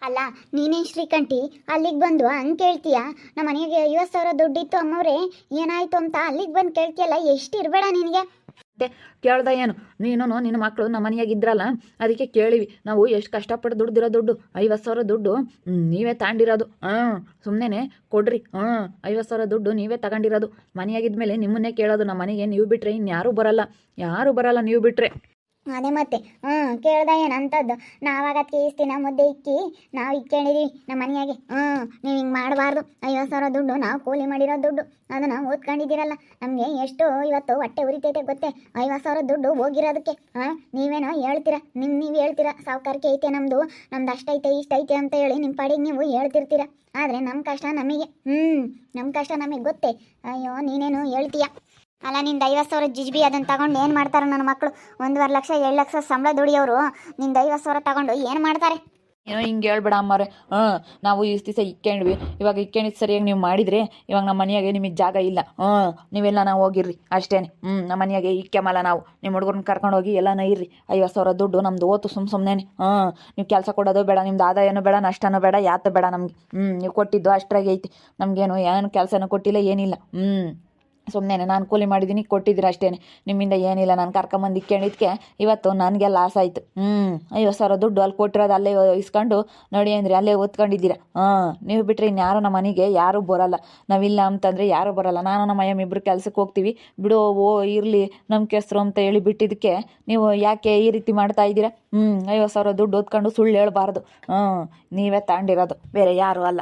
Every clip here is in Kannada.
ಅಲ್ಲ ನೀನೇ ಶ್ರೀಕಂಠಿ ಅಲ್ಲಿಗೆ ಬಂದು ಹಂಗೆ ಕೇಳ್ತೀಯ? ನಮ್ಮ ಮನೆಗೆ 50,000 ದುಡ್ಡಿತ್ತು ಅಮ್ಮವ್ರೆ, ಏನಾಯ್ತು ಅಂತ ಅಲ್ಲಿಗೆ ಬಂದು ಕೇಳ್ತೀಯಲ್ಲ, ಎಷ್ಟು ಇರಬೇಡ ನಿನಗೆ. ಮತ್ತೆ ಕೇಳ್ದ ಏನು ನೀನು ನಿನ್ನ ಮಕ್ಕಳು ನಮ್ಮ ಮನೆಯಾಗ ಇದ್ರಲ್ಲ, ಅದಕ್ಕೆ ಕೇಳಿವಿ. ನಾವು ಎಷ್ಟು ಕಷ್ಟಪಟ್ಟು ದುಡ್ದಿರೋ ದುಡ್ಡು 50,000 ದುಡ್ಡು ನೀವೇ ತಗೊಂಡಿರೋದು. ಸುಮ್ಮನೆ ಕೊಡ್ರಿ. 50,000 ದುಡ್ಡು ನೀವೇ ತಗೊಂಡಿರೋದು. ಮನೆಯಾಗಿದ್ಮೇಲೆ ನಿಮ್ಮನ್ನೇ ಕೇಳೋದು. ನಮ್ಮ ಮನೆಗೆ ನೀವು ಬಿಟ್ಟರೆ ಇನ್ಯಾರೂ ಬರಲ್ಲ, ಯಾರೂ ಬರಲ್ಲ ನೀವು ಬಿಟ್ಟರೆ. ಅದೇ ಮತ್ತೆ ಕೇಳ್ದ ಏನಂತದ್ದು? ನಾವಾಗತ್ತೆ ದಿನ ಮುದ್ದೆ ಇಕ್ಕಿ ನಾವು ಇಕ್ಕೊಂಡಿದೀವಿ ನಮ್ಮ ಮನೆಯಾಗೆ. ನೀವು ಹಿಂಗೆ ಮಾಡಬಾರ್ದು. 50,000 ದುಡ್ಡು ನಾವು ಕೂಲಿ ಮಾಡಿರೋ ದುಡ್ಡು, ಅದನ್ನು ಓದ್ಕೊಂಡಿದ್ದೀರಲ್ಲ. ನಮಗೆ ಎಷ್ಟು ಇವತ್ತು ಹೊಟ್ಟೆ ಉರಿತೈತೆ ಗೊತ್ತೇ? 50,000 ದುಡ್ಡು ಹೋಗಿರೋದಕ್ಕೆ. ನೀವೇನೋ ಹೇಳ್ತೀರಾ, ನೀವು ಹೇಳ್ತೀರಾ ಸಾವುಕಾರಿಕೆ ಐತೆ ನಮ್ಮದು ಅಷ್ಟೈತೆ ಇಷ್ಟೈತೆ ಅಂತ ಹೇಳಿ ನಿಮ್ಮ ಪಾಡಿಗೆ ನೀವು ಹೇಳ್ತಿರ್ತೀರ. ಆದರೆ ನಮ್ಮ ಕಷ್ಟ ನಮಗೆ ನಮ್ಮ ಕಷ್ಟ ನಮಗೆ ಗೊತ್ತೇ. ಅಯ್ಯೋ ನೀನೇನು ಹೇಳ್ತೀಯ? ಅಲ್ಲ ನಿಂದು 50,000 ಜಿಜ್ಬಿ ಅದನ್ನು ತಗೊಂಡು ಏನು ಮಾಡ್ತಾರೆ ನನ್ನ ಮಕ್ಕಳು? 1.5 ಲಕ್ಷ 2 ಲಕ್ಷ ಸಂಬಳ ದುಡಿಯೋರು ನಿಂದು 50,000 ತಗೊಂಡು ಏನು ಮಾಡ್ತಾರೆ? ಏನೋ ಹಿಂಗೆ ಹೇಳ್ಬೇಡ ಅಮ್ಮಾರೆ. ನಾವು ಇಷ್ಟು ದಿವಸ ಇಕ್ಕೊಂಡ್ವಿ, ಇವಾಗ ಇಕ್ಕೊಂಡಿದ್ದು ಸರಿಯಾಗಿ ನೀವು ಮಾಡಿದರೆ ಇವಾಗ ನಮ್ಮ ಮನೆಯಾಗೆ ನಿಮಗೆ ಜಾಗ ಇಲ್ಲ. ನೀವೆಲ್ಲ ನಾವು ಹೋಗಿರ್ರಿ ಅಷ್ಟೇ. ನಮ್ಮ ಮನೆಯಾಗೆ ಇಕ್ಕೆಮಲ್ಲ ನಾವು. ನಿಮ್ಮ ಹುಡುಗರನ್ನ ಕರ್ಕೊಂಡು ಹೋಗಿ ಎಲ್ಲನೂ ಇರ್ರಿ. 50,000 ದುಡ್ಡು ನಮ್ಮದು ಓತು ಸುಮ್ಮನೆ. ನೀವು ಕೆಲಸ ಕೊಡೋದು ಬೇಡ, ನಿಮ್ದು ಆದಾಯನೂ ಬೇಡ, ನಷ್ಟನೂ ಬೇಡ, ಯಾತು ಬೇಡ ನಮಗೆ. ನೀವು ಕೊಟ್ಟಿದ್ದು ಅಷ್ಟ್ರಾಗೆ ಐತಿ. ನಮಗೇನು ಏನು ಕೆಲಸನೂ ಕೊಟ್ಟಿಲ್ಲ, ಏನಿಲ್ಲ. ಸುಮ್ಮನೆ ನಾನು ಕೂಲಿ ಮಾಡಿದ್ದೀನಿ, ಕೊಟ್ಟಿದ್ದೀರ ಅಷ್ಟೇ. ನಿಮ್ಮಿಂದ ಏನಿಲ್ಲ. ನಾನು ಕರ್ಕೊಂಬಂದು ಇಕ್ಕೊಂಡಿದ್ದಕ್ಕೆ ಇವತ್ತು ನನಗೆ ಲಾಸ್ ಆಯಿತು. 50,000 ದುಡ್ಡು ಅಲ್ಲಿ ಕೊಟ್ಟಿರೋದು ಅಲ್ಲೇ ಇಸ್ಕೊಂಡು ನೋಡಿ ಅಂದರೆ ಅಲ್ಲೇ ಓದ್ಕೊಂಡಿದ್ದೀರ. ನೀವು ಬಿಟ್ಟರೆ ಇನ್ಯಾರು ನಮ್ಮ ಮನೆಗೆ ಯಾರೂ ಬರೋಲ್ಲ. ನಾವಿಲ್ಲ ಅಂತಂದರೆ ಯಾರೂ ಬರೋಲ್ಲ. ನಾನು ನಮ್ಮ ಅಯ್ಯಮ್ಮ ಇಬ್ಬರು ಕೆಲಸಕ್ಕೆ ಹೋಗ್ತೀವಿ. ಬಿಡು ಇರಲಿ ನಮ್ಮ ಕೆಸರು ಅಂತ ಹೇಳಿ ಬಿಟ್ಟಿದ್ದಕ್ಕೆ ನೀವು ಯಾಕೆ ಈ ರೀತಿ ಮಾಡ್ತಾ ಇದ್ದೀರಾ? 50,000 ದುಡ್ಡು ಓದ್ಕೊಂಡು ಸುಳ್ಳು ಹೇಳ್ಬಾರ್ದು. ನೀವೇ ತಗೊಂಡಿರೋದು, ಬೇರೆ ಯಾರೂ ಅಲ್ಲ.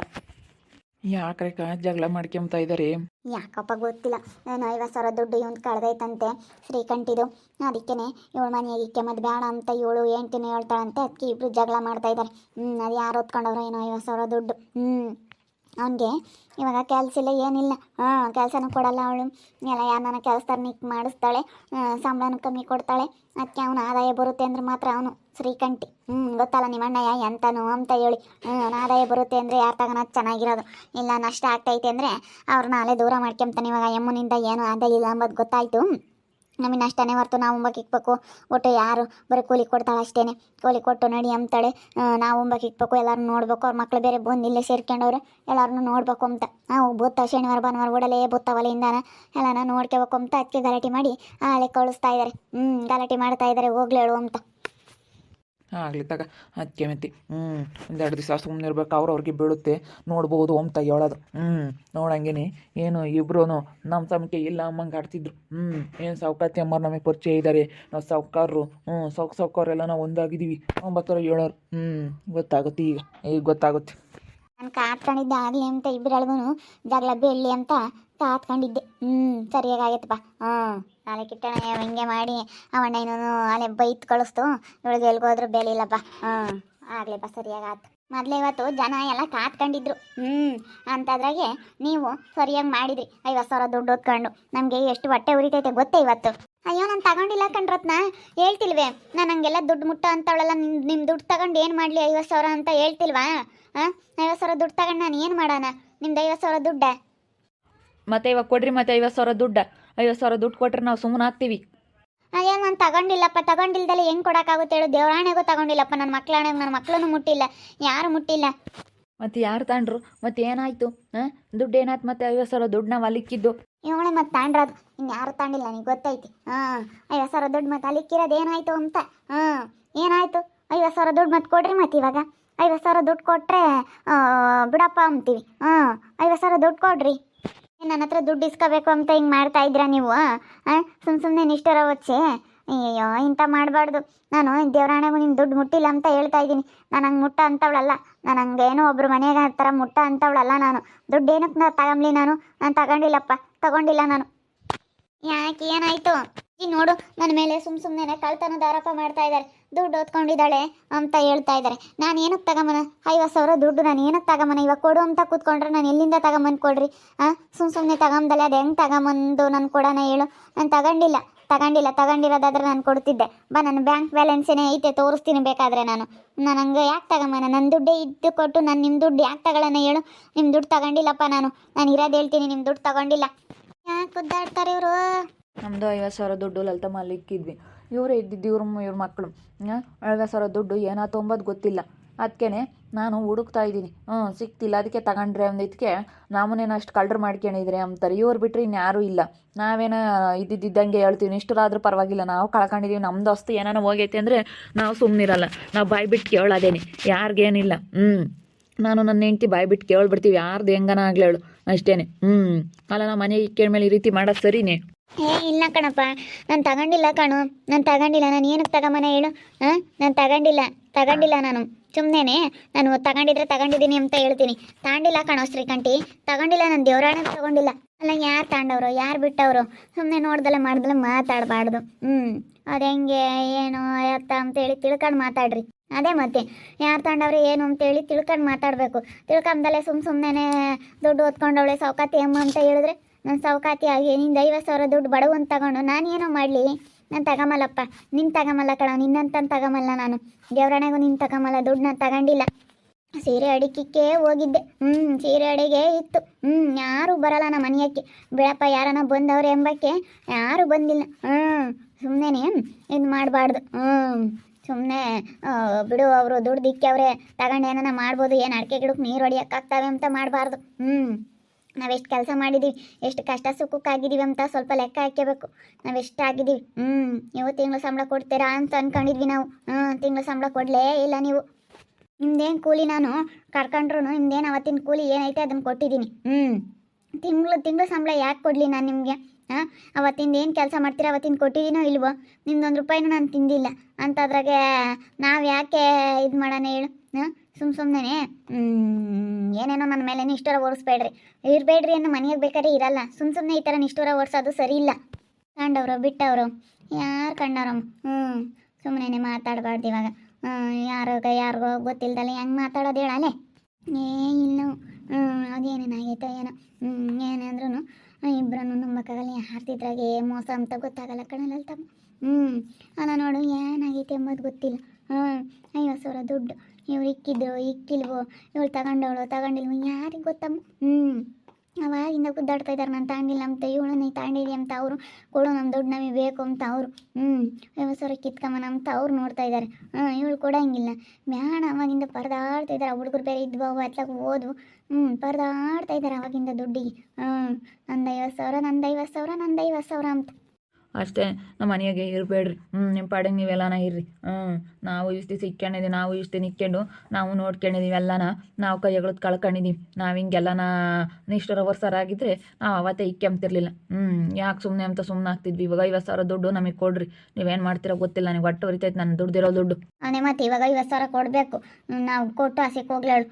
ಯಾಕ್ರೆ ಜಗಳ ಮಾಡ್ಕೊಂತ ಇದ್ದಾರೆ? ಯಾಕಪ್ಪ ಗೊತ್ತಿಲ್ಲ. ನಾನು 50,000 ದುಡ್ಡು ಇವನು ಕಳೆದೈತಂತೆ ಶ್ರೀಕಂಠಿದು. ಅದಕ್ಕೇ ಇವಳು ಮನೆಯಾಗ ಇಕ್ಕೆಮದ್ದು ಬೇಡ ಅಂತ ಇವಳು ಹೆಂಡ್ತಿನೂ ಹೇಳ್ತಾಳಂತೆ. ಅದಕ್ಕೆ ಇಬ್ಬರು ಜಗಳ ಮಾಡ್ತಾ ಇದ್ದಾರೆ. ಅದು ಯಾರು ಹೊತ್ಕೊಂಡವ್ರು ಏನೋ 50,000 ದುಡ್ಡು. ಅವನಿಗೆ ಇವಾಗ ಕೆಲಸ ಇಲ್ಲ, ಏನಿಲ್ಲ. ಕೆಲಸನೂ ಕೊಡಲ್ಲ ಅವಳು. ಎಲ್ಲ ಯಾರನ್ನ ಕೆಲಸದಾರ ನಿಕ್ ಮಾಡಿಸ್ತಾಳೆ, ಸಂಬಳನೂ ಕಮ್ಮಿ ಕೊಡ್ತಾಳೆ. ಅದಕ್ಕೆ ಅವನು ಆದಾಯ ಬರುತ್ತೆ ಅಂದ್ರೆ ಮಾತ್ರ ಅವನು ಶ್ರೀಕಂಠಿ. ಗೊತ್ತಲ್ಲ ನಿಮ್ಮ ಅಣ್ಣಯ್ಯ ಎಂತನು ಅಂತ ಹೇಳಿ. ಆದಾಯ ಬರುತ್ತೆ ಅಂದರೆ ಯಾರು ತಗೋಣದು ಚೆನ್ನಾಗಿರೋದು. ಇಲ್ಲ ನಷ್ಟ ಆಗ್ತೈತೆ ಅಂದರೆ ಅವ್ರನ್ನ ಅಲ್ಲೇ ದೂರ ಮಾಡ್ಕೊಂತಾನೆ. ಇವಾಗ ಎಮ್ಮನಿಂದ ಏನು ಆದಾಯ ಇಲ್ಲ ಅಂಬೋದು ಗೊತ್ತಾಯಿತು. ನಮಗೆ ನಷ್ಟನೇ ಹೊರ್ತು ನಾವು ಉಂಬಕ್ಕೆ ಇಕ್ಬೇಕು. ಒಟ್ಟು ಯಾರು ಬರೀ ಕೂಲಿ ಕೊಡ್ತಾಳೆ ಅಷ್ಟೇ. ಕೂಲಿ ಕೊಟ್ಟು ನಡಿ ಅಂತಾಳೆ. ನಾವು ಉಂಬಕ್ಕೆ ಇಕ್ಬೇಕು, ಎಲ್ಲರೂ ನೋಡ್ಬೇಕು. ಅವ್ರ ಮಕ್ಳು ಬೇರೆ ಬಂದು ಇಲ್ಲೇ ಸೇರ್ಕೊಂಡವ್ರೆ, ಎಲ್ಲರನ್ನೂ ನೋಡ್ಬೇಕು ಅಂತ. ನಾವು ಬುತ್ತ ಶನಿವಾರ ಭಾನುವಾರ ಓಡಲೇ ಬುತ್ತವಲಿಂದಾನ ಎಲ್ಲನ ನೋಡ್ಕೋಬೇಕು ಅಂತ ಅದಕ್ಕೆ ಗಲಾಟೆ ಮಾಡಿ ಆಳೆ ಕಳಿಸ್ತಾ ಇದ್ದಾರೆ. ಗಲಾಟೆ ಮಾಡ್ತಾ ಇದ್ದಾರೆ ಹೋಗ್ಲೇಳು ಅಂತ. ಆಗಲಿ ತಗ, ಅದಕ್ಕೆ ಮೆತ್ತಿ. 1-2 ದಿವಸ ಸುಮ್ಮನೆ ಇರ್ಬೇಕು. ಅವ್ರಿಗೆ ಬೀಳುತ್ತೆ ನೋಡ್ಬೋದು ಅಂತ ಹೇಳೋದು. ನೋಡಂಗೇನೆ ಏನು ಇಬ್ಬರೂ ನಮ್ಮ ಸಮಕ್ಕೆ ಇಲ್ಲ ಅಮ್ಮಂಗೆ ಆಡ್ತಿದ್ರು. ಏನು ಸಾವುಕಾತಿ ಅಮ್ಮರು ನಮಗೆ ಪರಿಚಯ ಇದ್ದಾರೆ. ನಾವು ಸಾವುಕಾರರು. ಸಾವುಕಾರೆಲ್ಲ ನಾವು ಒಂದಾಗಿದ್ದೀವಿ. 907. ಗೊತ್ತಾಗುತ್ತೆ ಈಗ ಗೊತ್ತಾಗುತ್ತೆ. ನಾನು ಕಾತ್ಕೊಂಡಿದ್ದೆ ಆಗಲಿ ಅಂತ ಇಬ್ಬರೊಳಗೂ ಜಗಳ ಬೀಳಲಿ ಅಂತ ಕಾತ್ಕೊಂಡಿದ್ದೆ. ಸರಿಯಾಗೈತಪ್ಪ. ನಾಳೆ ಕಿಟ್ಟಣ ಹಿಂಗೆ ಮಾಡಿ ಅವಣ್ಣ ಇನ್ನೂ ಅಲ್ಲೇ ಬೈತ್ ಕಳಿಸ್ತು. ಇವಳಿಗೆ ಎಲ್ಗೋದ್ರೂ ಬೆಲೆ ಇಲ್ಲಪ್ಪ. ಆಗ್ಲಿಪ್ಪ, ಸರಿಯಾಗಾತು. ಮೊದಲೇ ಇವತ್ತು ಜನ ಎಲ್ಲ ಕಾತ್ಕೊಂಡಿದ್ರು. ಅಂತದ್ರಾಗೆ ನೀವು ಸರಿಯಾಗಿ ಮಾಡಿದ್ರಿ. 50,000 ದುಡ್ಡು ಓದ್ಕೊಂಡು ನಮಗೆ ಎಷ್ಟು ಹೊಟ್ಟೆ ಉರಿತೈತೆ ಗೊತ್ತೇ ಇವತ್ತು. ಅಯ್ಯೋ ನಾನು ತಗೊಂಡಿಲ್ಲ ಕಣ್ರತ್ನ, ಹೇಳ್ತಿಲ್ವೇ? ನಾನು ಹಂಗೆಲ್ಲ ದುಡ್ಡು ಮುಟ್ಟ ಅಂತವಳಲ್ಲ. ನಿಮ್ಮ ದುಡ್ಡು ತಗೊಂಡು ಏನು ಮಾಡಲಿ 50,000 ಅಂತ ಹೇಳ್ತಿಲ್ವಾ? 50,000 ದುಡ್ಡು ತಗೊಂಡು ನಾನು ಏನು ಮಾಡೋಣ? ನಿಮ್ದು 50,000 ದುಡ್ಡ ಮತ್ತೆ ಇವಾಗ ಕೊಡ್ರಿ. ಮತ್ತೆ 50,000 ದುಡ್ಡ 50,000 ದುಡ್ಡು ಕೊಟ್ರೆ ನಾವು ಸುಮ್ಮನೆ ಹಾಕ್ತೀವಿ. ಅಯ್ಯೋ ನಾನು ತಗೊಂಡಿಲ್ಲಪ್ಪ. ತಗೊಂಡಿಲ್ದಲೆ ಹೆಂಗೆ ಕೊಡೋಕ್ಕಾಗುತ್ತೆ ಹೇಳು? ದೇವರಾಣೆಗೂ ತಗೊಂಡಿಲ್ಲಪ್ಪ. ನನ್ನ ಮಕ್ಕಳನ್ನು ಮುಟ್ಟಿಲ್ಲ, ಯಾರು ಮುಟ್ಟಿಲ್ಲ. ಮತ್ತೆ ಯಾರು ತಾಂಡ್ರು? ಮತ್ತೆ ಏನಾಯ್ತು? ದುಡ್ಡು ಏನಾಯ್ತು? ಮತ್ತೆ 50,000 ದುಡ್ಡು ನಾವು ಅಲ್ಲಿಕ್ಕಿದ್ದು ಇವಳೆ ಮತ್ತೆ ತಾಂಡ್ರದು. ಇನ್ಯಾರು ತಾಂಡಿಲ್ಲ, ನಿಂಗೆ ಗೊತ್ತೈತಿ. 50,000 ದುಡ್ಡು ಮತ್ತೆ ಅಲ್ಲಿಕ್ಕಿರೋದು ಏನಾಯ್ತು ಅಂತ. ಏನಾಯ್ತು? 50,000 ದುಡ್ಡು ಮತ್ತೆ ಕೊಡ್ರಿ. ಮತ್ತೆ ಇವಾಗ 50,000 ದುಡ್ಡು ಕೊಟ್ಟರೆ ಬಿಡಪ್ಪ ಅಂತೀವಿ. 50,000 ದುಡ್ಡು ಕೊಡ್ರಿ. ನನ್ನ ಹತ್ರ ದುಡ್ಡು ಇಸ್ಕೋಬೇಕು ಅಂತ ಹಿಂಗೆ ಮಾಡ್ತಾ ಇದ್ದೀರಾ ನೀವು? ಸುಮ್ಮನೆ ನಿಷ್ಠರ ವಚ್ಚೆ. ಅಯ್ಯೋ ಇಂಥ ಮಾಡಬಾರ್ದು. ನಾನು ದೇವರಾಣೆಗೂ ನಿಮ್ಮ ದುಡ್ಡು ಮುಟ್ಟಿಲ್ಲ ಅಂತ ಹೇಳ್ತಾ ಇದ್ದೀನಿ. ನಾನು ಹಂಗೆ ಮುಟ್ಟ ಅಂತವಳಲ್ಲ. ನಾನು ಹಂಗೇನೋ ಒಬ್ರು ಮನೆಗೆ ಆ ಥರ ಮುಟ್ಟ ಅಂತವಳಲ್ಲ. ನಾನು ದುಡ್ಡು ಏನಕ್ಕೆ ತಗೊಂಬ್ಲಿ? ನಾನು ತಗೊಂಡಿಲ್ಲಪ್ಪ, ತಗೊಂಡಿಲ್ಲ ನಾನು. ಯಾಕೆ ಏನಾಯಿತು? ನೋಡು, ನನ್ನ ಮೇಲೆ ಸುಮ್ಮನೆ ಕಳ್ತನದ ಆರೋಪ ಮಾಡ್ತಾ ಇದ್ದಾರೆ. ದುಡ್ಡು ಓದ್ಕೊಂಡಿದ್ದಾಳೆ ಅಂತ ಹೇಳ್ತಾ ಇದ್ದಾರೆ. ನಾನು ಏನಕ್ಕೆ ತಗೊಂಬನ? 50,000 ದುಡ್ಡು ನಾನು ಏನಕ್ಕೆ ತಗೊಂಬನ? ಇವಾಗ ಕೊಡು ಅಂತ ಕೂತ್ಕೊಂಡ್ರೆ ನಾನು ಎಲ್ಲಿಂದ ತಗೊಂಬಂದು ಕೊಡ್ರಿ? ಸುಮ್ಮನೆ ತಗೊಂಬಲ್ಲ. ಅದು ಹೆಂಗೆ ತಗೊಂಬಂದು ನಾನು ಕೊಡೋಣ ಹೇಳು? ನಾನು ತಗೊಂಡಿರೋದಾದ್ರೆ ನಾನು ಕೊಡ್ತಿದ್ದೆ. ಬಾ, ನನ್ನ ಬ್ಯಾಂಕ್ ಬ್ಯಾಲೆನ್ಸೇನೇ ಐತೆ, ತೋರಿಸ್ತೀನಿ ಬೇಕಾದರೆ. ನಾನು ಹಂಗೆ ಯಾಕೆ ತಗೊಂಬನ? ನನ್ನ ದುಡ್ಡೇ ಇದ್ದು ಕೊಟ್ಟು ನಾನು ನಿಮ್ಮ ದುಡ್ಡು ಯಾಕೆ ತಗೊಳ್ಳೋಣ ಹೇಳು? ನಿಮ್ಮ ದುಡ್ಡು ತಗೊಂಡಿಲ್ಲಪ್ಪ. ನಾನು ಇರೋದು ಹೇಳ್ತೀನಿ, ನಿಮ್ಮ ದುಡ್ಡು ತಗೊಂಡಿಲ್ಲ. ಯಾಕೆ ಕುದ್ದಾಡ್ತಾರೆ ಇವರು? ನಮ್ಮದು 50,000 ದುಡ್ಡು ಲಲಿತಮ್ಮ ಅಲ್ಲಿ ಇಕ್ಕಿದ್ವಿ. ಇವರೇ ಇದ್ದಿದ್ದು, ಇವ್ರ ಮಕ್ಕಳು. 50,000 ದುಡ್ಡು ಏನಾಯ್ತು ಅಂಬೋದು ಗೊತ್ತಿಲ್ಲ. ಅದಕ್ಕೆ ನಾನು ಹುಡುಕ್ತಾ ಇದ್ದೀನಿ ಸಿಕ್ತಿಲ್ಲ, ಅದಕ್ಕೆ ತಗೊಂಡ್ರೆ ಅಂದಿದ್ದಕ್ಕೆ ನಮ್ಮನ್ನೇನು ಅಷ್ಟು ಕಳ್ರು ಮಾಡ್ಕೊಂಡಿದ್ರೆ ಅಂತಾರೆ. ಇವ್ರು ಬಿಟ್ಟರೆ ಇನ್ಯಾರೂ ಇಲ್ಲ. ನಾವೇನೋ ಇದ್ದಿದ್ದಂಗೆ ಹೇಳ್ತೀವಿ, ಇಷ್ಟರಾದ್ರೂ ಪರವಾಗಿಲ್ಲ, ನಾವು ಕಳ್ಕೊಂಡಿದ್ದೀವಿ, ನಮ್ಮದು ಅಸ್ತು ಏನಾನ ಹೋಗೈತೆ ಅಂದರೆ ನಾವು ಸುಮ್ಮನಿರಲ್ಲ, ನಾವು ಬಾಯಿ ಬಿಟ್ಟು ಕೇಳೋದೇನೆ, ಯಾರಿಗೇನಿಲ್ಲ. ನಾನು ನನ್ನ ಹೆಂಡ್ತಿ ಬಾಯಿ ಬಿಟ್ಟು ಕೇಳ್ಬಿಡ್ತೀವಿ, ಯಾರ್ದು ಹೆಂಗನ ಆಗ್ಲಿ ಹೇಳು ಅಷ್ಟೇ. ಅಲ್ಲ ನಮ್ಮ ಮನೆಗೆ ಕೇಳ್ಮೇಲೆ ಈ ರೀತಿ ಮಾಡೋದು ಸರಿನೇ? ಇಲ್ಲ ಕಣಪ್ಪ, ನಾನು ತಗೊಂಡಿಲ್ಲ ಕಣು, ನಾನು ತಗೊಂಡಿಲ್ಲ. ನಾನು ಏನಕ್ಕೆ ತಗೊಂಬನ ಹೇಳು? ನಾನು ತಗೊಂಡಿಲ್ಲ ನಾನು ಸುಮ್ಮನೆ. ನಾನು ತಗೊಂಡಿದ್ದೀನಿ ಅಂತ ಹೇಳ್ತೀನಿ. ತಗೊಂಡಿಲ್ಲ ಕಣೋ ಶ್ರೀಕಂಠಿ, ತಗೊಂಡಿಲ್ಲ. ನಾನು ದೇವರಾಣೆ ತಗೊಂಡಿಲ್ಲ. ಅಲ್ಲ, ಯಾರು ತಗೊಂಡವ್ರು, ಯಾರು ಬಿಟ್ಟವರು? ಸುಮ್ಮನೆ ನೋಡ್ದಲ್ಲ ಮಾಡ್ದಲ್ಲ ಮಾತಾಡಬಾರ್ದು. ಅದು ಹೆಂಗೆ ಏನು ಎತ್ತ ಅಂತೇಳಿ ತಿಳ್ಕೊಂಡು ಮಾತಾಡ್ರಿ. ಅದೇ ಮತ್ತೆ, ಯಾರು ತಗೊಂಡವ್ರೆ ಏನು ಅಂತೇಳಿ ತಿಳ್ಕೊಂಡು ಮಾತಾಡಬೇಕು. ತಿಳ್ಕೊಂಬದಲ್ಲೇ ಸುಮ್ಮನೆ ದುಡ್ಡು ಓದ್ಕೊಂಡವಳೆ ಸೌಕಾತಿ ಅಮ್ಮ ಅಂತ ಹೇಳಿದ್ರೆ, ನಾನು ಸೌಕಾತಿ ಆಗಿ ನಿಂದು 50,000 ದುಡ್ಡು ಬಡವಂತ ತಗೊಂಡು ನಾನೇನೋ ಮಾಡಲಿ? ನಾನು ತಗೊಂಬಲ್ಲಪ್ಪ, ನಿನ್ನ ತಗೊಂಬಲ್ಲ ಕಣ, ನಿನ್ನಂತ ತಗೊಂಬಲ್ಲ ನಾನು. ದೇವರಣೆಗೂ ನಿನ್ನ ತಗೊಂಬಲ್ಲ, ದುಡ್ಡು ನಾನು ತಗೊಂಡಿಲ್ಲ. ಸೀರೆ ಅಡಿಕೆ ಹೋಗಿದ್ದೆ. ಸೀರೆ ಅಡಿಗೆ ಇತ್ತು. ಯಾರೂ ಬರಲ್ಲ ನಮ್ಮ ಮನೆಯಕ್ಕೆ. ಬಿಡಪ್ಪ, ಯಾರನ್ನ ಬಂದವ್ರೆ ಎಂಬಕ್ಕೆ ಯಾರೂ ಬಂದಿಲ್ಲ. ಸುಮ್ಮನೆ ಇದು ಮಾಡಬಾರ್ದು. ಸುಮ್ಮನೆ ಬಿಡು, ಅವರು ದುಡ್ಡು ದಿಕ್ಕವ್ರೆ, ತಗೊಂಡು ಏನಾನ ಮಾಡ್ಬೋದು, ಏನು ಅಡಿಕೆ ಗಿಡಕ್ಕೆ ನೀರು ಹೊಡಿಯೋಕ್ಕಾಗ್ತವೆ ಅಂತ ಮಾಡಬಾರ್ದು. ನಾವೆಷ್ಟು ಕೆಲಸ ಮಾಡಿದ್ದೀವಿ, ಎಷ್ಟು ಕಷ್ಟ ಸುಖಕ್ಕಾಗಿದ್ದೀವಿ ಅಂತ ಸ್ವಲ್ಪ ಲೆಕ್ಕ ಹಾಕ್ಕೋಬೇಕು. ನಾವೆಷ್ಟು ಆಗಿದ್ದೀವಿ. ನೀವು ತಿಂಗಳು ಸಂಬಳ ಕೊಡ್ತೀರಾ ಅಂತ ಅಂದ್ಕೊಂಡಿದ್ವಿ ನಾವು. ತಿಂಗಳು ಸಂಬಳ ಕೊಡಲೇ ಇಲ್ಲ ನೀವು. ನಿಮ್ದೇನು ಕೂಲಿ ನಾನು ಕರ್ಕೊಂಡ್ರು ನಿಮ್ದೇನು ಅವತ್ತಿನ ಕೂಲಿ ಏನೈತೆ ಅದನ್ನು ಕೊಟ್ಟಿದ್ದೀನಿ. ತಿಂಗಳು ಸಂಬಳ ಯಾಕೆ ಕೊಡಲಿ ನಾನು ನಿಮಗೆ? ಅವತ್ತಿಂದ ಏನು ಕೆಲಸ ಮಾಡ್ತೀರಾ ಅವತ್ತಿನ ಕೊಟ್ಟಿದ್ದೀನೋ ಇಲ್ವೋ? ನಿಮ್ದೊಂದು ರೂಪಾಯಿನೂ ನಾನು ತಿಂದಿಲ್ಲ ಅಂತದ್ರಾಗೆ ನಾವು ಯಾಕೆ ಇದು ಮಾಡೋಣ ಹೇಳು? ಸುಮ್ಮನೆ ಏನೇನೋ ನನ್ನ ಮೇಲೆ ನಿಷ್ಠುರ ಓಡಿಸ್ಬೇಡ್ರಿ, ಇರಬೇಡ್ರಿ ಅನ್ನೋ ಮನೆಯಾಗ ಬೇಕಾದ್ರೆ ಇರಲ್ಲ. ಸುಮ್ಮನೆ ಈ ಥರ ನಿಷ್ಠುರ ಓಡಿಸೋದು ಸರಿ ಇಲ್ಲ. ಕಂಡವರು ಬಿಟ್ಟವರು ಯಾರು ಕಂಡವ್ರಮ್ಮ? ಸುಮ್ಮನೆ ಮಾತಾಡಬಾರ್ದು ಇವಾಗ. ಯಾರಿಗೋ ಗೊತ್ತಿಲ್ದಲ್ಲ ಹೆಂಗೆ ಮಾತಾಡೋದು ಹೇಳಲೆ? ಇಲ್ಲ, ಅದೇನೇನಾಗೈತೋ ಏನೋ. ಏನಂದ್ರೂ ಇಬ್ಬರನ್ನು ನಂಬಕ್ಕಾಗಲ್ಲ. ಯಾರ್ದಿದ್ರಾಗೆ ಮೋಸ ಅಂತ ಗೊತ್ತಾಗಲ್ಲ ಕಣಲ್ಲ ತಮ್ಮ. ಅಲ್ಲ ನೋಡು, ಏನಾಗೈತೆ ಎಂಬುದು ಗೊತ್ತಿಲ್ಲ. 50,000 ದುಡ್ಡು ಇವ್ರು ಇಕ್ಕಿಲ್ವೋ, ಇವಳು ತಗೊಂಡಿಲ್ವೋ ಯಾರಿಗೆ ಗೊತ್ತಮ್ಮ? ಅವಾಗಿಂದ ಗುದ್ದಾಡ್ತಾ ಇದ್ದಾರೆ, ನಾನು ತಗೊಂಡಿಲ್ಲ ಅಂತ, ಇವಳು ನೀ ತಗೊಂಡಿದ್ದಿ ಅಂತ ಅವರು, ಕೊಡು ನಮ್ಮ ದುಡ್ಡು ನಮಗೆ ಬೇಕು ಅಂತ ಅವರು. 50,000 ಕಿತ್ಕೊಂಬನ ಅಂತ ಅವ್ರು ನೋಡ್ತಾ ಇದ್ದಾರೆ. ಇವಳು ಕೊಡೋಂಗಿಲ್ಲ, ಬ್ಯಾಡ. ಅವಾಗಿಂದ ಪರದಾಡ್ತಾ ಇದ್ದಾರೆ. ಹುಡುಗರು ಬೇರೆ ಇದ್ವು, ಅವು ಹತ್ಲಾಗ ಓದು. ಪರದಾಡ್ತಾ ಇದ್ದಾರೆ ಅವಾಗಿಂದ ದುಡ್ಡಿಗೆ. ನಂದು 50,000 ಅಂತ. ಅಷ್ಟೇ, ನಮ್ಮ ಮನೆಯಾಗೆ ಇರಬೇಡ್ರಿ. ನಿಮ್ಮ ಪಾಡಿಗೆ ನೀವೆಲ್ಲನ ಇರ್ರಿ. ನಾವು ಇಷ್ಟು ದಿವಸ ಇಕ್ಕೊಂಡಿದ್ದೀವಿ, ನಾವು ಇಷ್ಟು ದಿನ ಇಕ್ಕೊಂಡು ನಾವು ನೋಡ್ಕೊಂಡಿದ್ದೀವಿ ಎಲ್ಲನ. ನಾವು ಕೈಗಳದ್ದು ಕಳ್ಕೊಂಡಿದ್ದೀವಿ. ನಾವು ಹಿಂಗೆಲ್ಲನ ನಿಷ್ಠುರ ವರ್ಷರಾಗಿದ್ದರೆ ನಾವು ಅವತ್ತೇ ಇಕ್ಕೊಂತಿರ್ಲಿಲ್ಲ. ಯಾಕೆ ಸುಮ್ಮನೆ ಅಂತ ಸುಮ್ಮನೆ ಆಗ್ತಿದ್ವಿ. ಇವಾಗ 50,000 ದುಡ್ಡು ನಮಗೆ ಕೊಡ್ರಿ. ನೀವೇನು ಮಾಡ್ತೀರೋ ಗೊತ್ತಿಲ್ಲ, ನನಗೆ ಒಟ್ಟು ಹೊರಿತೈತೆ ನನ್ನ ದುಡ್ಡಿರೋ ದುಡ್ಡು. ಅದೇ ಮತ್ತೆ, ಇವಾಗ 50,000 ಕೊಡಬೇಕು. ನಾವು ಕೊಟ್ಟು ಹಸಿಗೆ ಹೋಗ್ಲೇಳು.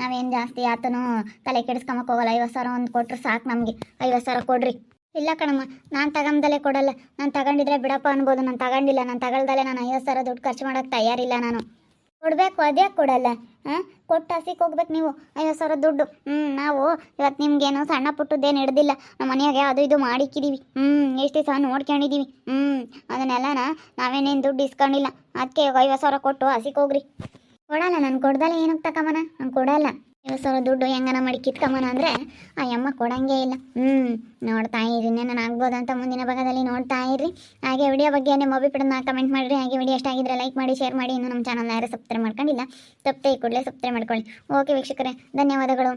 ನಾವೇನು ಜಾಸ್ತಿ ಆತನೋ ತಲೆ ಕೆಡಿಸ್ಕೊಂಬಕ್ಕೆ ಹೋಗಲ್ಲ. 50,000 ಒಂದು ಕೊಟ್ಟರೆ ಸಾಕು ನಮಗೆ. 50,000 ಕೊಡ್ರಿ. ಇಲ್ಲ ಕಣಮ್ಮ, ನಾನು ತಗೊಂಬದಲ್ಲೇ ಕೊಡಲ್ಲ. ನಾನು ತಗೊಂಡಿದ್ರೆ ಬಿಡಪ್ಪ ಅನ್ಬೋದು. ನಾನು ತಗೊಂಡಿಲ್ಲ. ನಾನು ತಗೊಳ್ದಲ್ಲೇ ನಾನು 50,000 ದುಡ್ಡು ಖರ್ಚು ಮಾಡೋಕ್ಕೆ ತಯಾರಿಲ್ಲ. ನಾನು ಕೊಡಬೇಕು, ಅದೇ ಕೊಡಲ್ಲ. ಕೊಟ್ಟು ಹಸಿಗೆ ಹೋಗ್ಬೇಕು ನೀವು 50,000 ದುಡ್ಡು. ನಾವು ಇವತ್ತು ನಿಮ್ಗೇನು ಸಣ್ಣ ಪುಟ್ಟದ್ದೇನು ಹಿಡ್ದಿಲ್ಲ. ನಮ್ಮ ಮನೆಯಾಗೆ ಅದು ಇದು ಮಾಡಿಕ್ಕಿದ್ದೀವಿ. ಎಷ್ಟು ದಿವಸ ನೋಡ್ಕೊಂಡಿದ್ದೀವಿ. ಅದನ್ನೆಲ್ಲನ ನಾವೇನೇನು ದುಡ್ಡು ಇಸ್ಕೊಂಡಿಲ್ಲ. ಅದಕ್ಕೆ 50,000 ಕೊಟ್ಟು ಹಸಿಗೆ ಹೋಗ್ರಿ. ಕೊಡಲ್ಲ, ನಾನು ಕೊಡ್ದಲ್ಲ. ಏನಕ್ಕೆ ತಗೊಂಬನ? ನಾನು ಕೊಡಲ್ಲ. 50,000 ದುಡ್ಡು ಹೆಂಗನ ಮಾಡಿ ಕಿತ್ಕೊಂಬನ ಅಂದರೆ ಆ ಅಮ್ಮ ಕೊಡಂಗೇ ಇಲ್ಲ. ನೋಡ್ತಾ ಇರಿ, ನಾನು ಆಗ್ಬೋದಂತ ಮುಂದಿನ ಭಾಗದಲ್ಲಿ ನೋಡ್ತಾ ಇರ್ರಿ. ಹಾಗೆ ವಿಡಿಯೋ ಬಗ್ಗೆ ನಿಮ್ಮ ಅಭಿಪ್ರಾಯನ ಕಮೆಂಟ್ ಮಾಡಿರಿ. ಹಾಗೆ ವಿಡಿಯೋ ಎಷ್ಟಾಗಿದ್ರೆ ಲೈಕ್ ಮಾಡಿ, ಶೇರ್ ಮಾಡಿ. ಇನ್ನು ನಮ್ಮ ಚಾನಲ್ ಯಾರು ಸಬ್ಸ್ಕ್ರೈಬ್ ಮಾಡ್ಕೊಂಡಿಲ್ಲ, ತಪ್ಪದೆ ಕೂಡಲೇ ಸಬ್ಸ್ಕ್ರೈಬ್ ಮಾಡ್ಕೊಳ್ಳಿ. ಓಕೆ ವೀಕ್ಷಕರೇ, ಧನ್ಯವಾದಗಳು.